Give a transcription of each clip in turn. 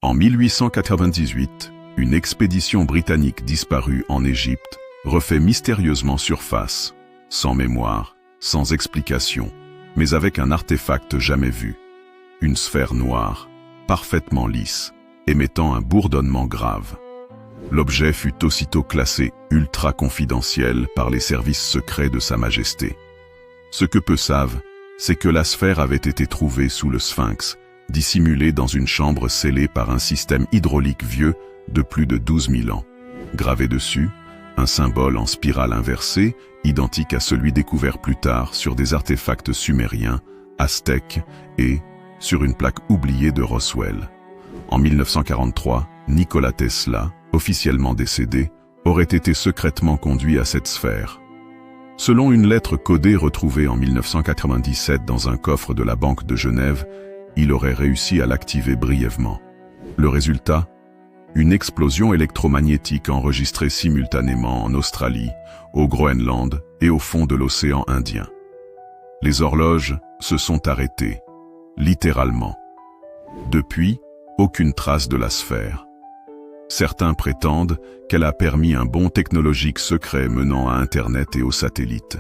En 1898, une expédition britannique disparue en Égypte refait mystérieusement surface, sans mémoire, sans explication, mais avec un artefact jamais vu. Une sphère noire, parfaitement lisse, émettant un bourdonnement grave. L'objet fut aussitôt classé ultra confidentiel par les services secrets de Sa Majesté. Ce que peu savent, c'est que la sphère avait été trouvée sous le Sphinx, dissimulée dans une chambre scellée par un système hydraulique vieux de plus de 12 000 ans. Gravé dessus, un symbole en spirale inversée, identique à celui découvert plus tard sur des artefacts sumériens, aztèques et sur une plaque oubliée de Roswell. En 1943, Nikola Tesla, officiellement décédé, aurait été secrètement conduit à cette sphère. Selon une lettre codée retrouvée en 1997 dans un coffre de la Banque de Genève, il aurait réussi à l'activer brièvement. Le résultat ? Une explosion électromagnétique enregistrée simultanément en Australie, au Groenland et au fond de l'océan Indien. Les horloges se sont arrêtées, littéralement. Depuis, aucune trace de la sphère. Certains prétendent qu'elle a permis un bond technologique secret menant à Internet et aux satellites.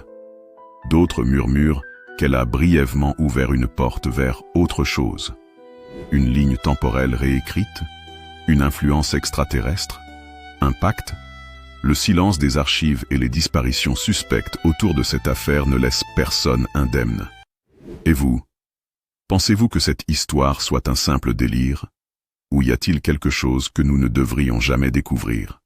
D'autres murmurent qu'elle a brièvement ouvert une porte vers autre chose. Une ligne temporelle réécrite ? Une influence extraterrestre ? Un pacte ? Le silence des archives et les disparitions suspectes autour de cette affaire ne laissent personne indemne. Et vous ? Pensez-vous que cette histoire soit un simple délire ? Ou y a-t-il quelque chose que nous ne devrions jamais découvrir ?